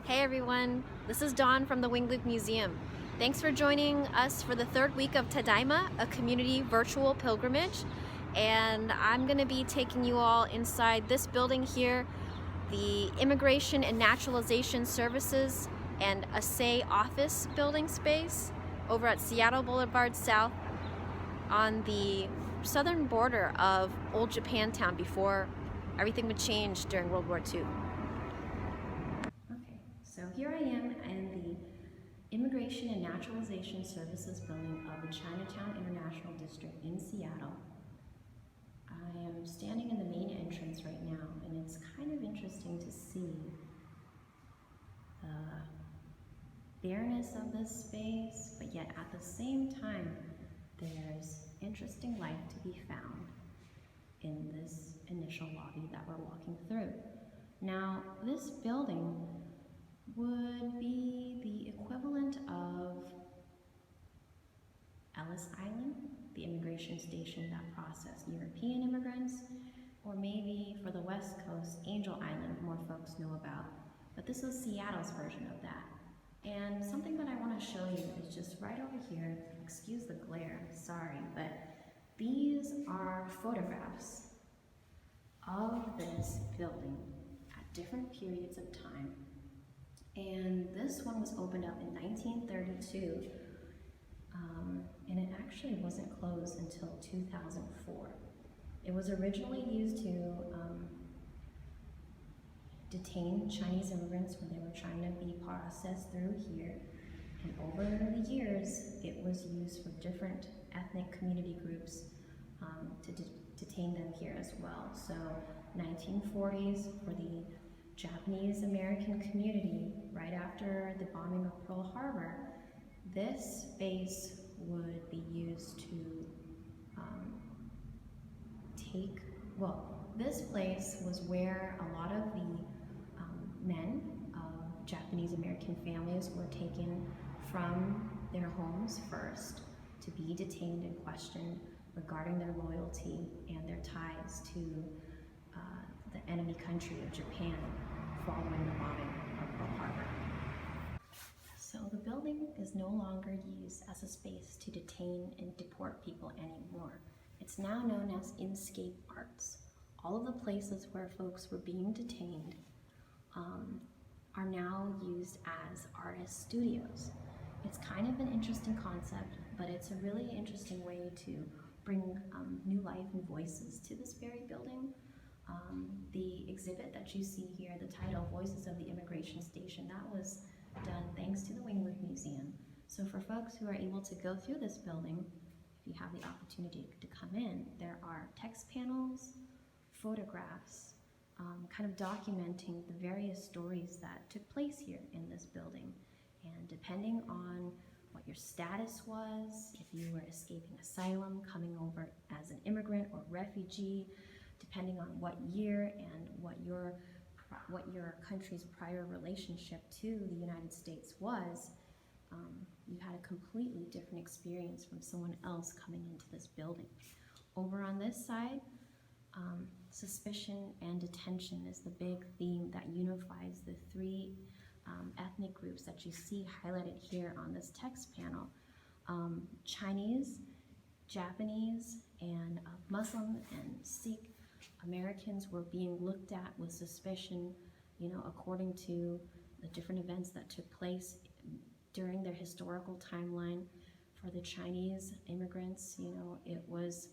Hey everyone, this is Dawn from the Wing Loop Museum. Thanks for joining us for the third week of Tadaima, a community virtual pilgrimage. And I'm going to be taking you all inside this building here, the Immigration and Naturalization Services and Assay Office building space over at Seattle Boulevard South on the southern border of old Japantown before everything would change during World War II. Okay, so here I am in the Immigration and Naturalization Services building of the Chinatown International District in Seattle. I am standing in the main entrance right now, and it's kind of interesting to see the bareness of this space, but yet at the same time, there's interesting life to be found in this initial lobby that we're walking through. Now, this building would be the equivalent of Ellis Island, the immigration station that processed European immigrants, or maybe for the West Coast, Angel Island, more folks know about. But this is Seattle's version of that. And something that I want to show you is just right over here. Excuse the glare, sorry, but these are photographs of this building at different periods of time. And this one was opened up in 1932, and it actually wasn't closed until 2004. It was originally used to detain Chinese immigrants when they were trying to be processed through here. And over the years, it was used for different ethnic community groups to detain them here as well. So 1940s for the Japanese American community, right after the bombing of Pearl Harbor, this space would be used to this place was where a lot of the men of Japanese American families were taken from their homes first to be detained and questioned regarding their loyalty and their ties to the enemy country of Japan following the bombing of Pearl Harbor. So the building is no longer used as a space to detain and deport people anymore. It's now known as Inscape Arts. All of the places where folks were being detained are now used as artist studios. It's kind of an interesting concept, but it's a really interesting way to bring new life and voices to this very building. The exhibit that you see here, the title, Voices of the Immigration Station, that was done thanks to the Wing Loop Museum. So for folks who are able to go through this building, if you have the opportunity to come in, there are text panels, photographs, kind of documenting the various stories that took place here in this building. And depending on what your status was, if you were escaping asylum, coming over as an immigrant or refugee, depending on what year and what your country's prior relationship to the United States was, you had a completely different experience from someone else coming into this building. Over on this side, suspicion and detention is the big theme that unifies the three ethnic groups that you see highlighted here on this text panel. Chinese, Japanese, and Muslim and Sikh Americans were being looked at with suspicion, according to the different events that took place during their historical timeline. For the Chinese immigrants, it was,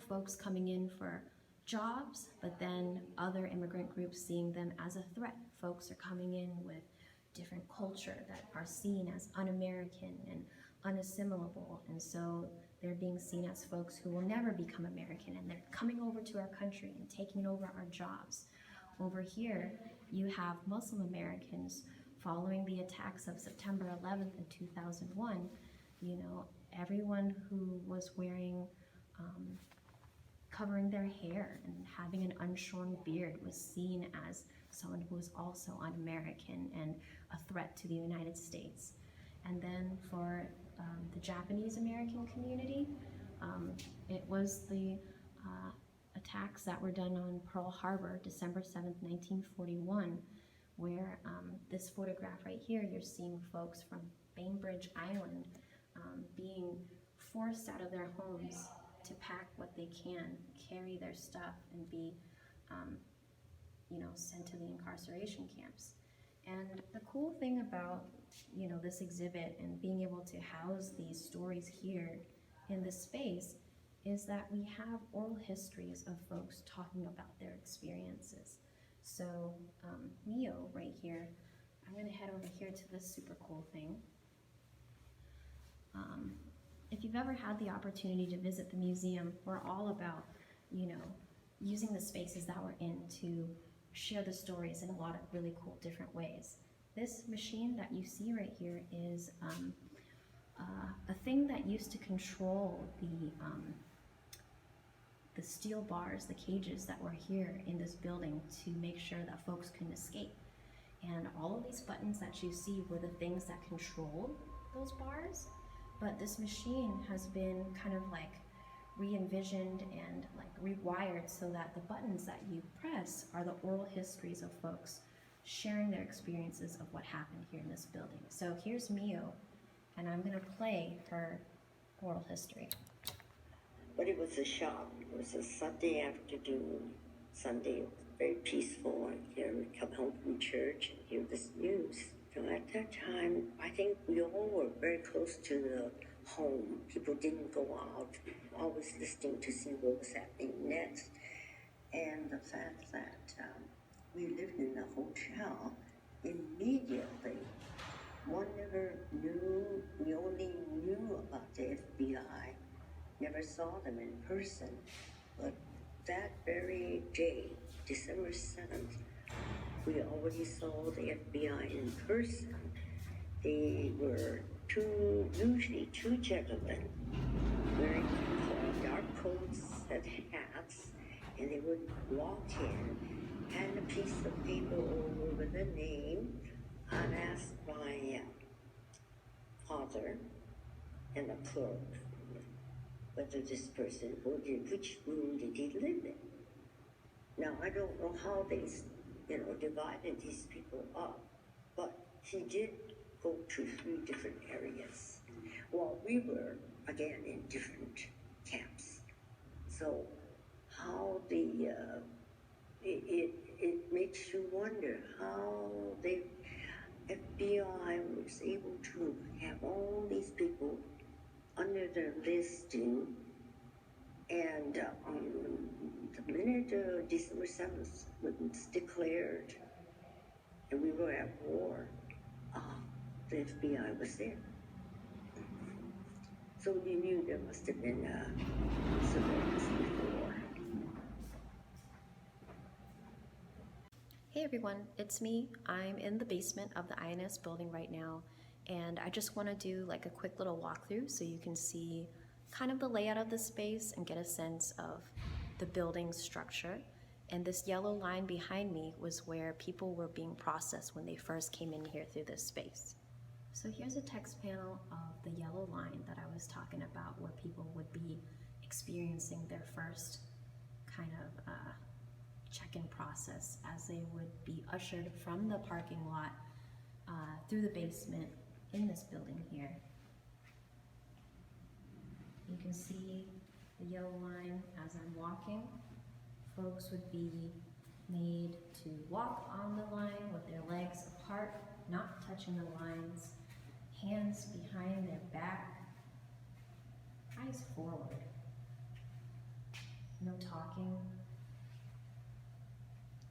folks coming in for jobs, but then other immigrant groups seeing them as a threat. Folks are coming in with different culture that are seen as un-American and unassimilable, and so they're being seen as folks who will never become American, and they're coming over to our country and taking over our jobs. Over here, you have Muslim Americans following the attacks of September 11th in 2001. Everyone who was wearing, covering their hair and having an unshorn beard was seen as someone who was also un-American and a threat to the United States. And then for the Japanese American community, it was the attacks that were done on Pearl Harbor, December 7th, 1941, where this photograph right here, you're seeing folks from Bainbridge Island being forced out of their homes to pack what they can, carry their stuff, and be sent to the incarceration camps. And the cool thing about this exhibit and being able to house these stories here in this space is that we have oral histories of folks talking about their experiences. So Mio right here, I'm gonna head over here to this super cool thing. If you've ever had the opportunity to visit the museum, we're all about, using the spaces that we're in to share the stories in a lot of really cool different ways. This machine that you see right here is a thing that used to control the steel bars, the cages that were here in this building to make sure that folks couldn't escape. And all of these buttons that you see were the things that controlled those bars, but this machine has been kind of like re-envisioned and like rewired so that the buttons that you press are the oral histories of folks sharing their experiences of what happened here in this building. So here's Mio, and I'm gonna play her oral history. But it was a shock. It was a Sunday afternoon. Sunday, very peaceful. Here we come home from church and hear this news. So at that time, I think we all were very close to the home. People didn't go out, always listening to see what was happening next. And the fact that we lived in a hotel, immediately, one never knew, we only knew about the FBI, never saw them in person. But that very day, December 7th, we already saw the FBI in person. They were usually two gentlemen wearing dark coats and hats, and they would walk in, hand a piece of paper over with a name. I'd ask my father and a clerk whether this person, which room did he live in. Now, I don't know how they, divided these people up, but he did go to 3 different areas, while we were, again, in different camps. So how it makes you wonder how the FBI was able to have all these people under their listing, and the minute December 7th was declared and we were at war, the FBI was there. So we knew there must have been surveillance before. Hey everyone, it's me. I'm in the basement of the INS building right now, and I just want to do like a quick little walkthrough so you can see kind of the layout of the space and get a sense of the building's structure. And this yellow line behind me was where people were being processed when they first came in here through this space. So here's a text panel of the yellow line that I was talking about, where people would be experiencing their first kind of check-in process as they would be ushered from the parking lot through the basement in this building here. You can see the yellow line as I'm walking. Folks would be made to walk on the line with their legs apart, not touching the lines, hands behind their back, eyes forward. No talking.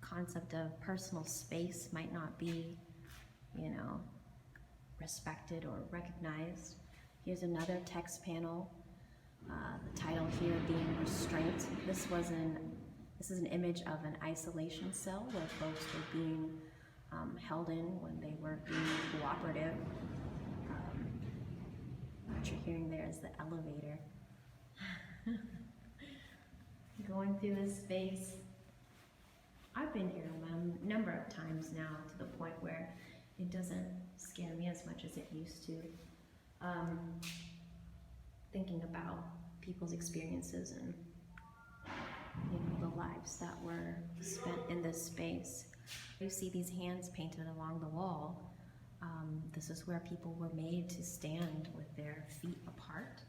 Concept of personal space might not be, respected or recognized. Here's another text panel. The title here being restraint. This is an image of an isolation cell where folks were being held in when they were being cooperative. What you're hearing there is the elevator. Going through this space. I've been here a number of times now, to the point where it doesn't scare me as much as it used to. Thinking about people's experiences and the lives that were spent in this space. You see these hands painted along the wall. This is where people were made to stand with their feet apart.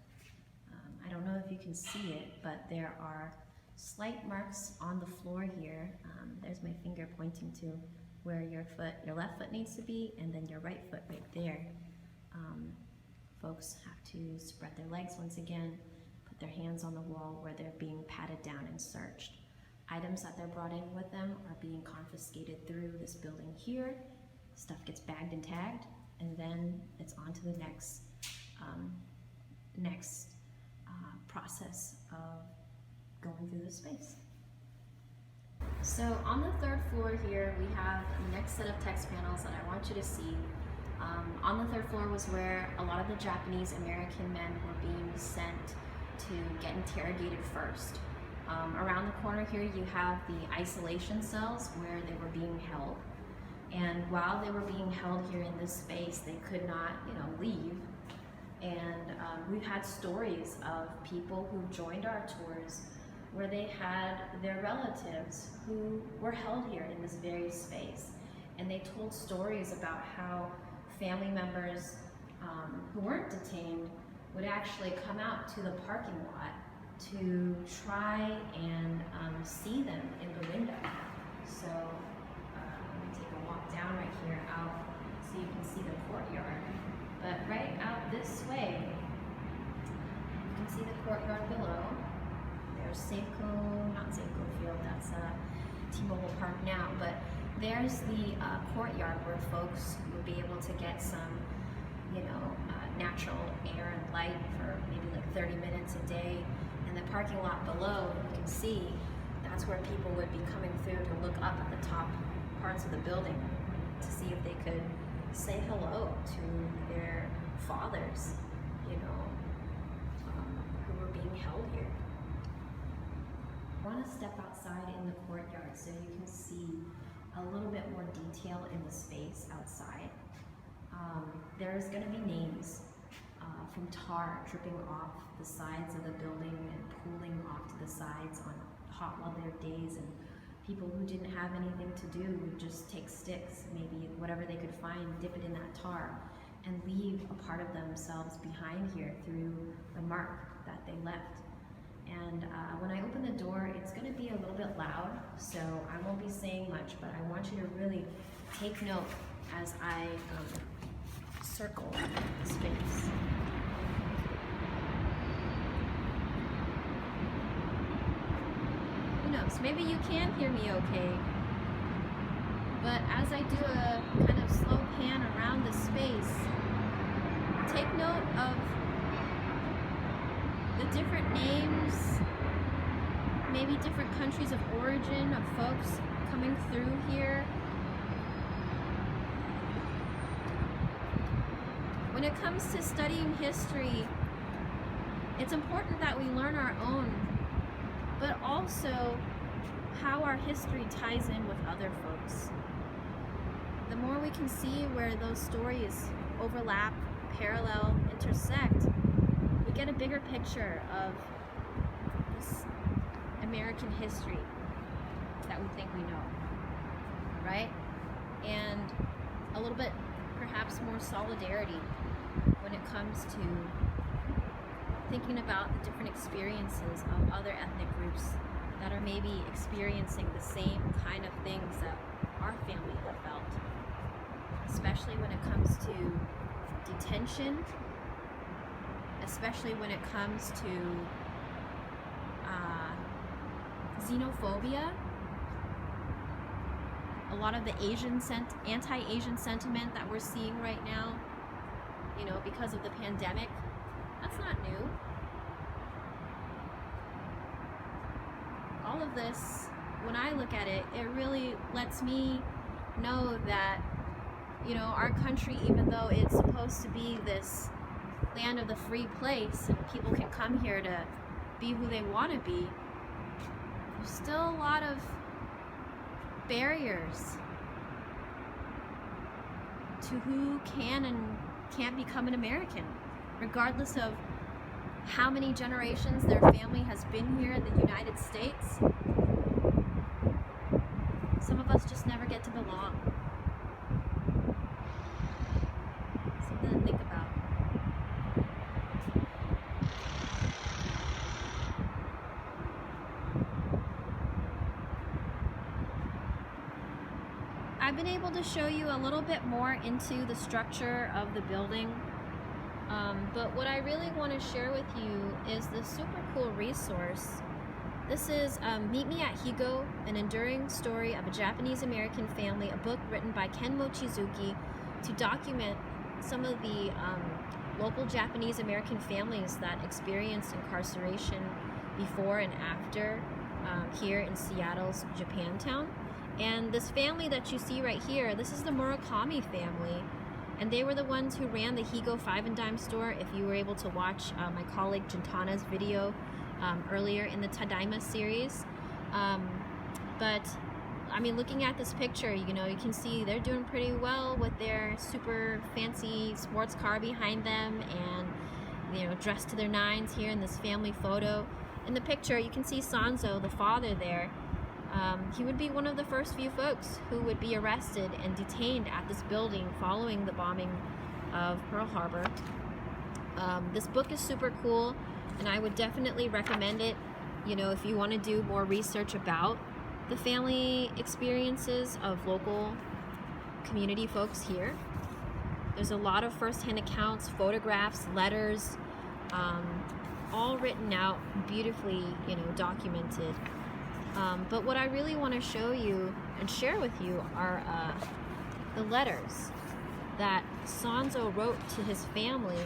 I don't know if you can see it, but there are slight marks on the floor here. There's my finger pointing to where your left foot needs to be, and then your right foot right there. Folks have to spread their legs once again, put their hands on the wall where they're being patted down and searched. Items that they're brought in with them are being confiscated through this building here. Stuff gets bagged and tagged, and then it's on to the next process of going through the space. So on the third floor here, we have the next set of text panels that I want you to see. On the third floor was where a lot of the Japanese American men were being sent to get interrogated first. Around the corner here, you have the isolation cells where they were being held. And while they were being held here in this space, they could not, leave. And we've had stories of people who joined our tours where they had their relatives who were held here in this very space. And they told stories about how family members who weren't detained would actually come out to the parking lot to try and see them in the window. So let me take a walk down right here out so you can see the courtyard. But right out this way, you can see the courtyard below. There's Safeco Field, that's T-Mobile Park now, but there's the courtyard where folks would be able to get some, natural air and light for maybe like 30 minutes a day. And the parking lot below, you can see, that's where people would be coming through to look up at the top parts of the building to see if they could say hello to their fathers, who were being held here. I want to step outside in the courtyard so you can see a little bit more detail in the space outside. There's going to be names from tar dripping off the sides of the building and pooling off to the sides on hot weather days, and people who didn't have anything to do would just take sticks, maybe whatever they could find, dip it in that tar, and leave a part of themselves behind here through the mark that they left. And when I open the door, it's going to be a little bit loud, so I won't be saying much, but I want you to really take note as I circle the space. Who knows, maybe you can hear me okay, but as I do a kind of slow pan around the space, take note of the different names, maybe different countries of origin of folks coming through here. When it comes to studying history, it's important that we learn our own, but also how our history ties in with other folks. The more we can see where those stories overlap, parallel, intersect, we get a bigger picture of this American history that we think we know, right? And a little bit, perhaps more solidarity when it comes to thinking about the different experiences of other ethnic groups that are maybe experiencing the same kind of things that our family have felt, especially when it comes to detention, especially when it comes to xenophobia, a lot of the anti-Asian sentiment that we're seeing right now, because of the pandemic. That's not new. All of this, when I look at it, it really lets me know that, our country, even though it's supposed to be this land of the free place and people can come here to be who they want to be, there's still a lot of barriers to who can and can't become an American, regardless of how many generations their family has been here in the United States. Some of of us just never get to belong. Something to think about. I've been able to show you a little bit more into the structure of the building, but what I really want to share with you is this super cool resource. This is Meet Me at Higo, an enduring story of a Japanese American family, a book written by Ken Mochizuki to document some of the local Japanese American families that experienced incarceration before and after here in Seattle's Japantown. And this family that you see right here, this is the Murakami family, and they were the ones who ran the Higo 5 and Dime store. If you were able to watch my colleague Jintana's video earlier in the Tadaima series. But I mean, looking at this picture, you know, you can see they're doing pretty well with their super fancy sports car behind them, and you know, dressed to their nines here in this family photo. In the picture, you can see Sanzo, the father there. He would be one of the first few folks who would be arrested and detained at this building following the bombing of Pearl Harbor. This book is super cool, and I would definitely recommend it, you know, if you want to do more research about the family experiences of local community folks here. There's a lot of first-hand accounts, photographs, letters, all written out, beautifully, you know, documented. But what I really want to show you and share with you are the letters that Sanzo wrote to his family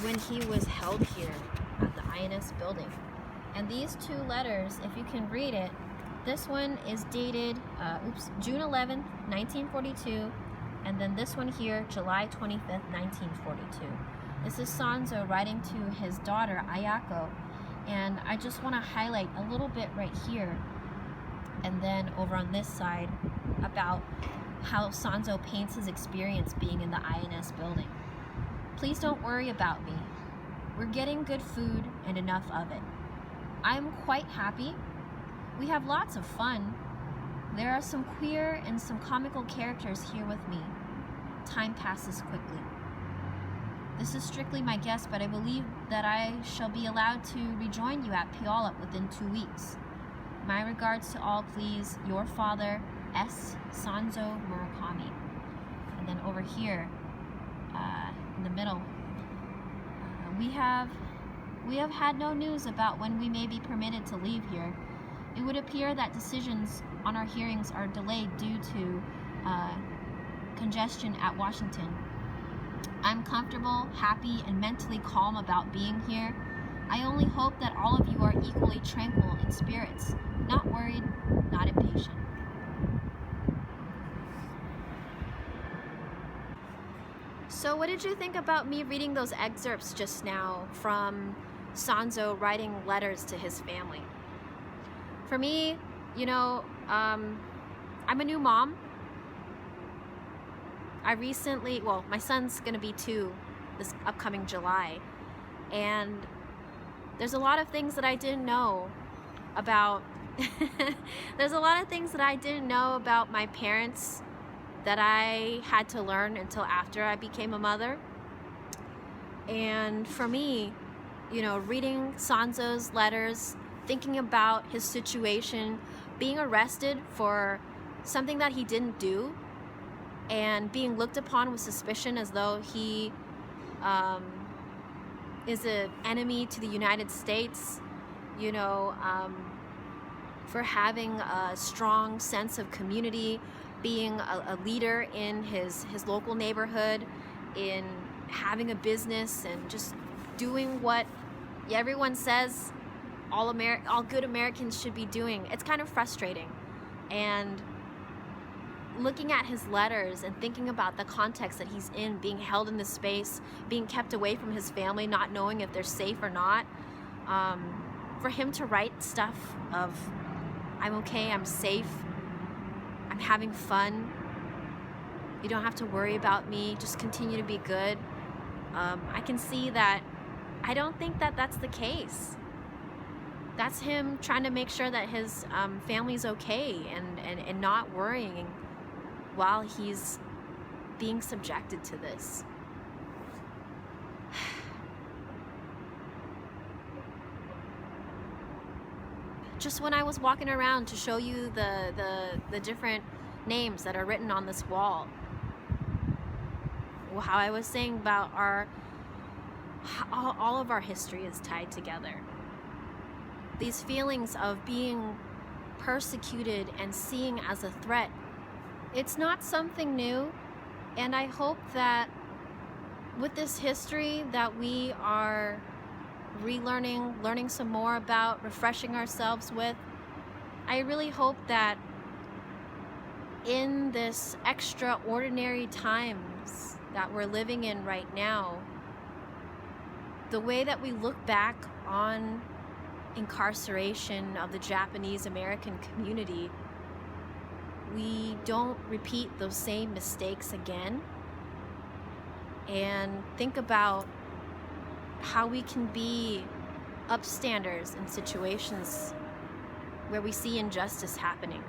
when he was held here at the INS building. And these two letters, if you can read it, this one is dated June 11th, 1942, and then this one here, July 25th, 1942. This is Sanzo writing to his daughter, Ayako. And I just want to highlight a little bit right here, and then over on this side, about how Sanzo paints his experience being in the INS building. Please don't worry about me. We're getting good food and enough of it. I'm quite happy. We have lots of fun. There are some queer and some comical characters here with me. Time passes quickly. This is strictly my guess, but I believe that I shall be allowed to rejoin you at Puyallup within 2 weeks. My regards to all, please. Your father, S. Sanzo Murakami. And then over here, in the middle, we have had no news about when we may be permitted to leave here. It would appear that decisions on our hearings are delayed due to congestion at Washington. I'm comfortable, happy, and mentally calm about being here. I only hope that all of you are equally tranquil in spirits, not worried, not impatient. So what did you think about me reading those excerpts just now from Sanzo writing letters to his family? For me, you know, I'm a new mom. I recently, well, my son's gonna be 2 this upcoming July, and there's a lot of things that I didn't know about. There's a lot of things that I didn't know about my parents that I had to learn until after I became a mother. And for me, you know, reading Sanzo's letters, thinking about his situation, being arrested for something that he didn't do, and being looked upon with suspicion as though he is an enemy to the United States, you know, for having a strong sense of community, being a leader in his local neighborhood, in having a business, and just doing what everyone says all good Americans should be doing. It's kind of frustrating. And looking at his letters and thinking about the context that he's in, being held in this space, being kept away from his family, not knowing if they're safe or not, for him to write stuff of, I'm okay, I'm safe, I'm having fun, you don't have to worry about me, just continue to be good. I can see that I don't think that that's the case. That's him trying to make sure that his family's okay and not worrying while he's being subjected to this. Just when I was walking around to show you the different names that are written on this wall, how I was saying about all of our history is tied together. These feelings of being persecuted and seeing as a threat, it's not something new, and I hope that with this history that we are relearning, learning some more about, refreshing ourselves with, I really hope that in this extraordinary times that we're living in right now, the way that we look back on incarceration of the Japanese American community, we don't repeat those same mistakes again, and think about how we can be upstanders in situations where we see injustice happening.